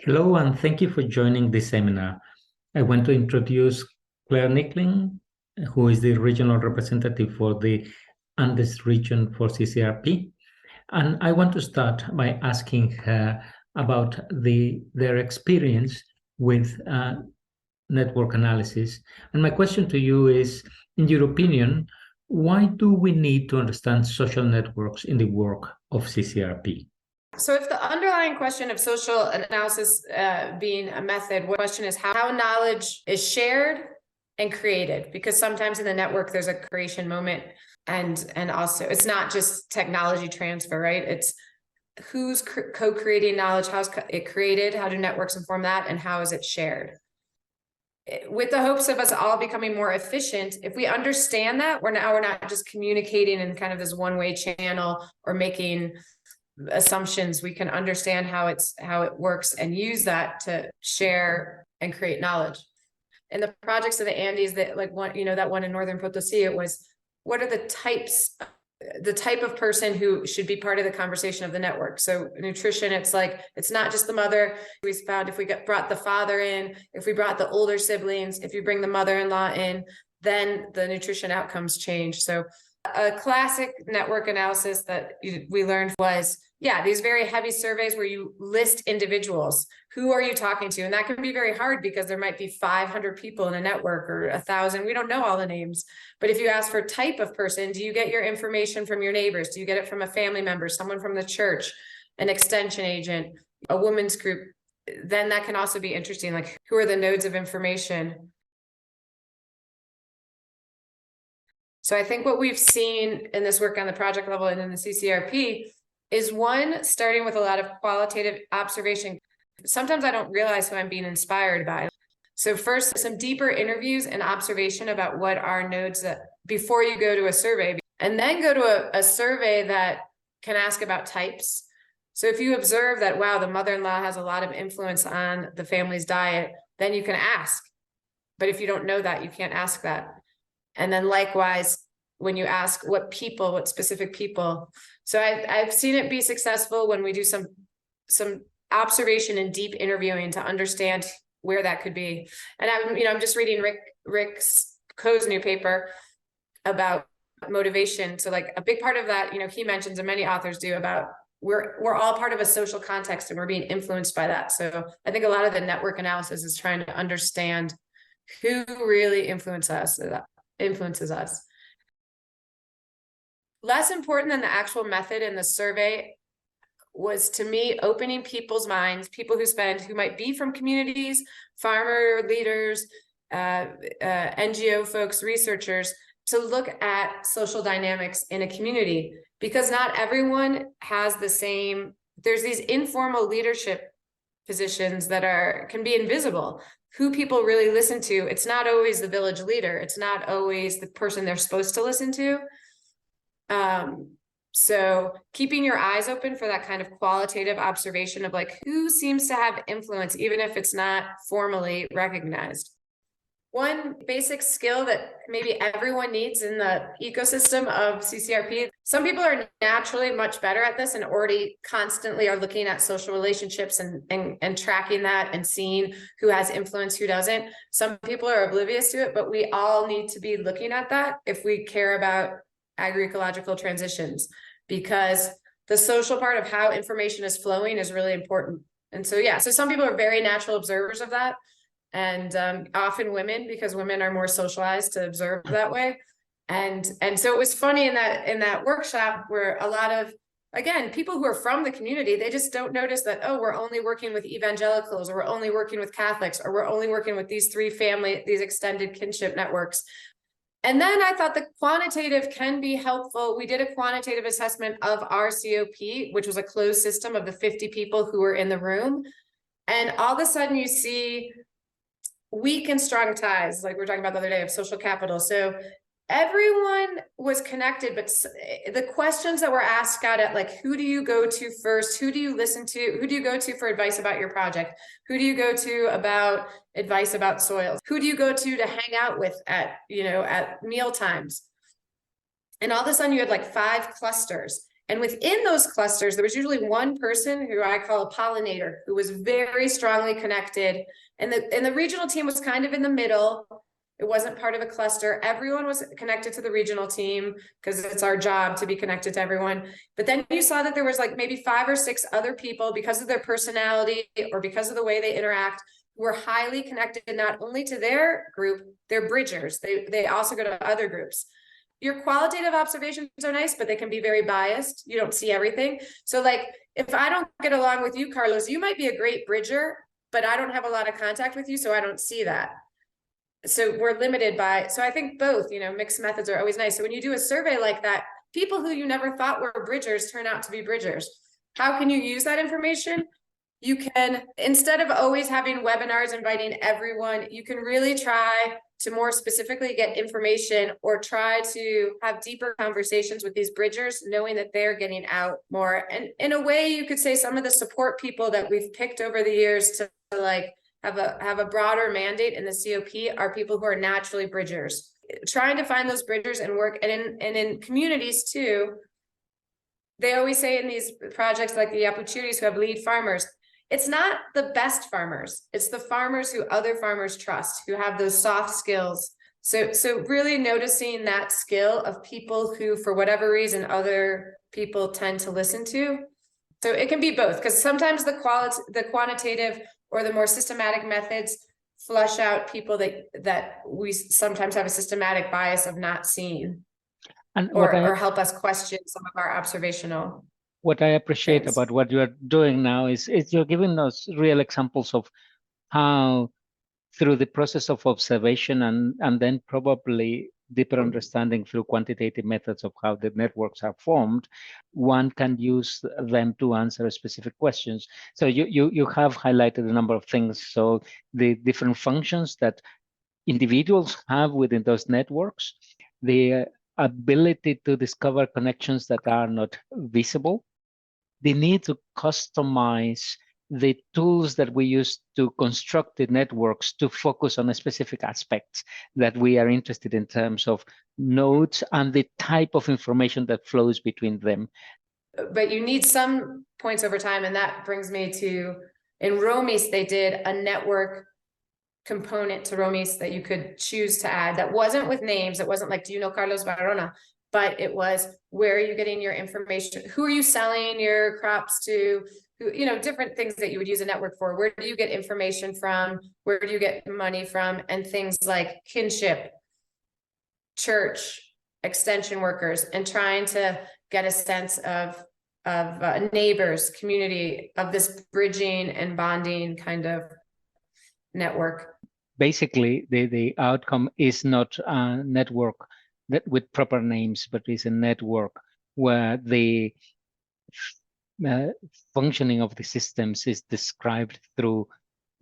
Hello, and thank you for joining this seminar. I want to introduce Clair Nicklin, who is the regional representative for the Andes region for CCRP. And I want to start by asking her about their experience with network analysis. And my question to you is, in your opinion, why do we need to understand social networks in the work of CCRP? So if the underlying question of social analysis being a method, the question is how knowledge is shared and created, because sometimes in the network there's a creation moment, and also it's not just technology transfer, right? It's who's co-creating knowledge, how's it created, how do networks inform that, and how is it shared? With the hopes of us all becoming more efficient, if we understand that, we're not just communicating in kind of this one-way channel or making assumptions. We can understand how it works and use that to share and create knowledge. In the projects of the Andes, that that one in Northern Potosi, it was, what are the type of person who should be part of the conversation of the network? So nutrition, it's not just the mother. We found if we brought the father in, if we brought the older siblings, if you bring the mother-in-law in, then the nutrition outcomes change. So a classic network analysis that we learned was, these very heavy surveys where you list individuals. Who are you talking to? And that can be very hard because there might be 500 people in a network or 1,000. We don't know all the names. But if you ask for type of person, do you get your information from your neighbors? Do you get it from a family member, someone from the church, an extension agent, a women's group? Then that can also be interesting. Like, who are the nodes of information? So I think what we've seen in this work on the project level and in the CCRP is, one, starting with a lot of qualitative observation. Sometimes I don't realize who I'm being inspired by. So first, some deeper interviews and observation about what are nodes that, before you go to a survey, and then go to a survey that can ask about types. So if you observe that, wow, the mother-in-law has a lot of influence on the family's diet, then you can ask. But if you don't know that, you can't ask that. And then likewise, when you ask what specific people. So I've seen it be successful when we do some observation and deep interviewing to understand where that could be. And I'm just reading Rick Coe's new paper about motivation. So like a big part of that, he mentions, and many authors do, about we're all part of a social context and we're being influenced by that. So I think a lot of the network analysis is trying to understand who really influences us. Less important than the actual method in the survey was, to me, opening people's minds, people who might be from communities, farmer leaders, NGO folks, researchers, to look at social dynamics in a community, because not everyone has the same. There's these informal leadership positions that can be invisible. Who people really listen to, it's not always the village leader. It's not always the person they're supposed to listen to. So keeping your eyes open for that kind of qualitative observation of like, who seems to have influence, even if it's not formally recognized. One basic skill that maybe everyone needs in the ecosystem of CCRP. Some people are naturally much better at this and already constantly are looking at social relationships and tracking that and seeing who has influence, who doesn't. Some people are oblivious to it, but we all need to be looking at that if we care about agroecological transitions, because the social part of how information is flowing is really important. And so, so some people are very natural observers of that. And often women, because women are more socialized to observe that way. And so it was funny in that workshop where a lot of, again, people who are from the community, they just don't notice that, oh, we're only working with evangelicals, or we're only working with Catholics, or we're only working with these these extended kinship networks. And then I thought the quantitative can be helpful. We did a quantitative assessment of our COP, which was a closed system of the 50 people who were in the room. And all of a sudden you see weak and strong ties, like we were talking about the other day, of social capital. So everyone was connected, but the questions that were asked got at, like, who do you go to first? Who do you listen to? Who do you go to for advice about your project? Who do you go to about advice about soils? Who do you go to hang out with at meal times? And all of a sudden you had like 5 clusters. And within those clusters, there was usually one person who I call a pollinator, who was very strongly connected. And the regional team was kind of in the middle. It wasn't part of a cluster. Everyone was connected to the regional team because it's our job to be connected to everyone. But then you saw that there was like maybe 5 or 6 other people, because of their personality or because of the way they interact, who were highly connected not only to their group, they're bridgers. They also go to other groups. Your qualitative observations are nice, but they can be very biased. You don't see everything. So like, if I don't get along with you, Carlos, you might be a great bridger, but I don't have a lot of contact with you, so I don't see that. So we're limited by, so I think both, mixed methods are always nice. So when you do a survey like that, people who you never thought were bridgers turn out to be bridgers. How can you use that information? You can, instead of always having webinars inviting everyone, you can really try to more specifically get information or try to have deeper conversations with these bridgers, knowing that they're getting out more. And in a way, you could say some of the support people that we've picked over the years to like have a broader mandate in the COP are people who are naturally bridgers. Trying to find those bridgers and work, and in communities too, they always say in these projects like the opportunities who have lead farmers, it's not the best farmers, it's the farmers who other farmers trust, who have those soft skills. So really noticing that skill of people who, for whatever reason, other people tend to listen to. So it can be both, because sometimes the quantitative or the more systematic methods flush out people that we sometimes have a systematic bias of not seeing, and or help us question some of our observational. What I appreciate about what you are doing now is you're giving us real examples of how, through the process of observation and then probably deeper understanding through quantitative methods of how the networks are formed, one can use them to answer specific questions. So you have highlighted a number of things. So the different functions that individuals have within those networks, the ability to discover connections that are not visible, the need to customize the tools that we use to construct the networks to focus on specific aspects that we are interested in terms of nodes and the type of information that flows between them. But you need some points over time, and that brings me to, in Romis, they did a network component to Romis that you could choose to add that wasn't with names. It wasn't like, do you know Carlos Barahona? But it was, where are you getting your information? Who are you selling your crops to? Who, different things that you would use a network for. Where do you get information from? Where do you get money from? And things like kinship, church, extension workers, and trying to get a sense of neighbors, community, of this bridging and bonding kind of network. Basically, the outcome is not a network that with proper names, but is a network where the functioning of the systems is described through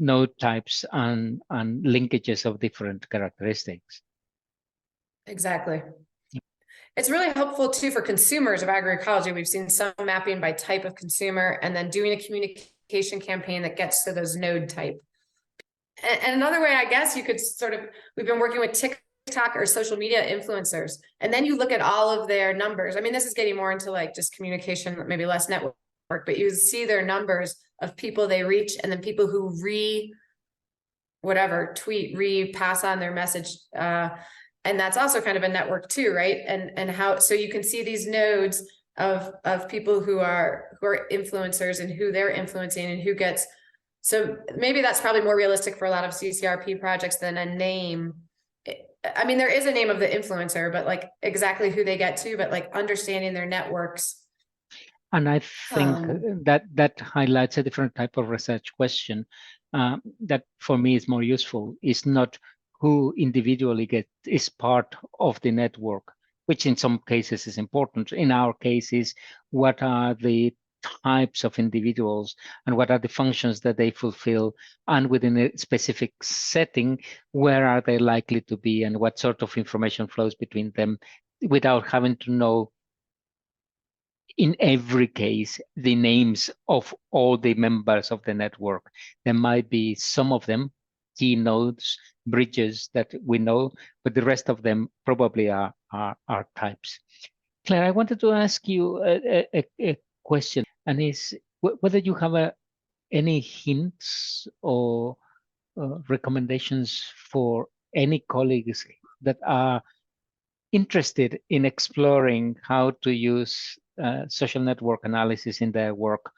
node types and linkages of different characteristics. Exactly. It's really helpful too for consumers of agroecology. We've seen some mapping by type of consumer, and then doing a communication campaign that gets to those node type. And another way, I guess, you could we've been working with TikTok or social media influencers, and then you look at all of their numbers. I mean, this is getting more into like just communication, maybe less network, but you see their numbers of people they reach, and then people who tweet, pass on their message. And that's also kind of a network too, right? And how, so you can see these nodes of people who are influencers and who they're influencing and who gets. So maybe that's probably more realistic for a lot of CCRP projects than a name. I mean, there is a name of the influencer, but like exactly who they get to, but like understanding their networks. And I think that highlights a different type of research question that for me is more useful. Is not who individually is part of the network, which in some cases is important. In our cases, what are the types of individuals and what are the functions that they fulfill, and within a specific setting, where are they likely to be and what sort of information flows between them, without having to know in every case the names of all the members of the network. There might be some of them key nodes, bridges that we know, but the rest of them probably are types. Claire, I wanted to ask you a question, and is whether you have any hints or recommendations for any colleagues that are interested in exploring how to use social network analysis in their work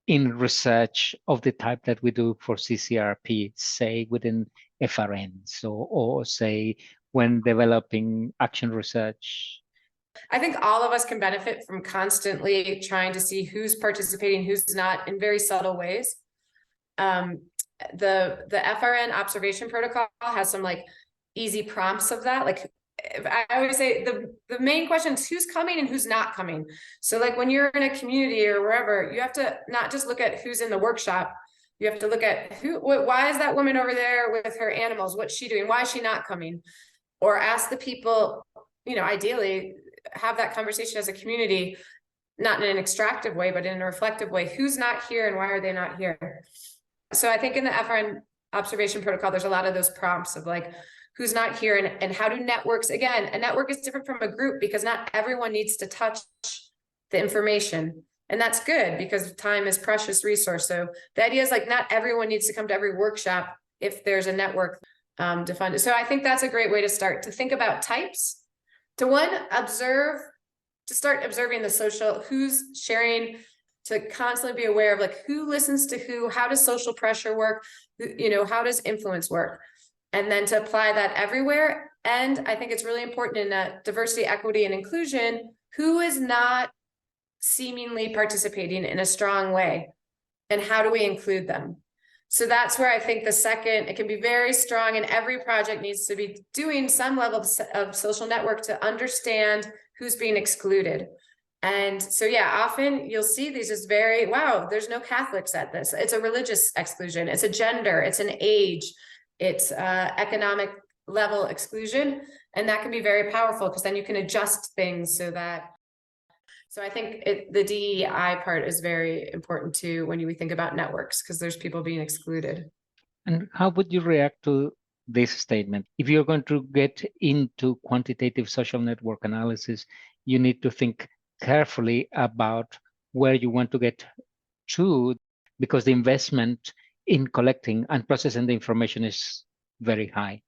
in research of the type that we do for CCRP, say within FRNs, or say when developing action research. I think all of us can benefit from constantly trying to see who's participating, who's not, in very subtle ways. The FRN observation protocol has some like easy prompts of that. Like I always say, the main question is who's coming and who's not coming. So like when you're in a community or wherever, you have to not just look at who's in the workshop. You have to look at why is that woman over there with her animals? What's she doing? Why is she not coming? Or ask the people, ideally have that conversation as a community, not in an extractive way, but in a reflective way. Who's not here and why are they not here? So I think in the FRN observation protocol, there's a lot of those prompts of like, who's not here and how do networks, again, a network is different from a group because not everyone needs to touch the information. And that's good because time is precious resource. So the idea is like, not everyone needs to come to every workshop if there's a network to fund it. So I think that's a great way to start, to think about types, to start observing the social, who's sharing, to constantly be aware of like who listens to who, how does social pressure work, how does influence work, and then to apply that everywhere. And I think it's really important in diversity, equity, and inclusion, who is not seemingly participating in a strong way, and how do we include them? So that's where I think the second, it can be very strong, and every project needs to be doing some level of social network to understand who's being excluded. And so, yeah, often you'll see these as very, wow, there's no Catholics at this. It's a religious exclusion. It's a gender, it's an age, it's economic level exclusion. And that can be very powerful because then you can adjust things so I think the DEI part is very important too when we think about networks, because there's people being excluded. And how would you react to this statement? If you're going to get into quantitative social network analysis, you need to think carefully about where you want to get to, because the investment in collecting and processing the information is very high.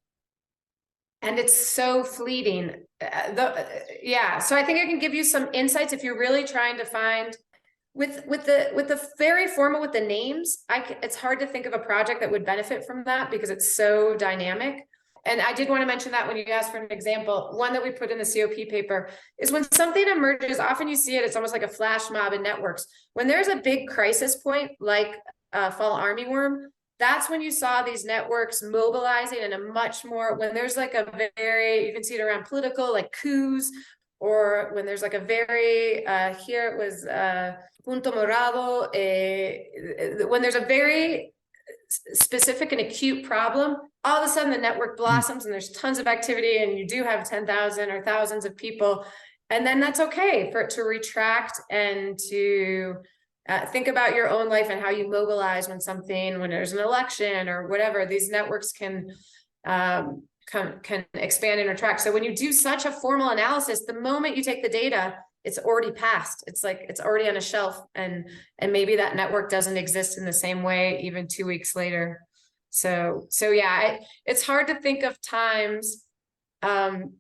And it's so fleeting. So I think I can give you some insights if you're really trying to find with the very formal, with the names. It's hard to think of a project that would benefit from that because it's so dynamic. And I did want to mention that when you asked for an example, one that we put in the COP paper is when something emerges, often you see it, it's almost like a flash mob in networks. When there's a big crisis point, like fall armyworm, that's when you saw these networks mobilizing in a much more, when there's like a very, you can see it around political, like coups, or when there's like a very, here it was Punto Morado, when there's a very specific and acute problem, all of a sudden the network blossoms and there's tons of activity and you do have 10,000 or thousands of people. And then that's okay for it to retract and to think about your own life and how you mobilize when there's an election or whatever. These networks can expand and retract. So when you do such a formal analysis, the moment you take the data, it's already passed. It's like it's already on a shelf, and maybe that network doesn't exist in the same way even 2 weeks later. So yeah, it's hard to think of times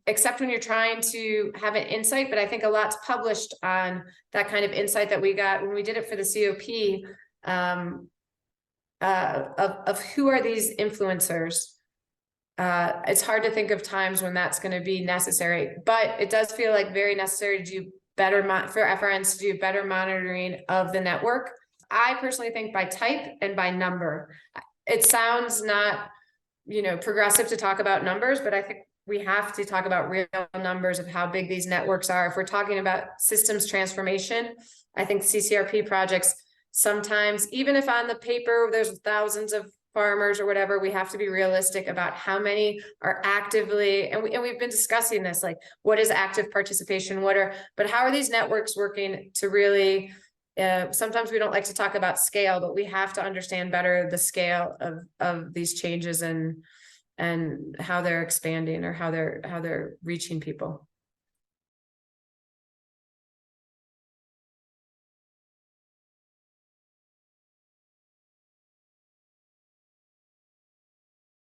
except when you're trying to have an insight, but I think a lot's published on that kind of insight that we got when we did it for the COP, of who are these influencers. It's hard to think of times when that's going to be necessary, but it does feel like very necessary to do better for FRNs to do better monitoring of the network. I personally think by type and by number. It sounds not, progressive to talk about numbers, but I think we have to talk about real numbers of how big these networks are. If we're talking about systems transformation, I think CCRP projects sometimes, even if on the paper there's thousands of farmers or whatever, we have to be realistic about how many are actively, and we've been discussing this, like what is active participation, but how are these networks working to really, sometimes we don't like to talk about scale, but we have to understand better the scale of these changes and how they're expanding or how they're reaching people.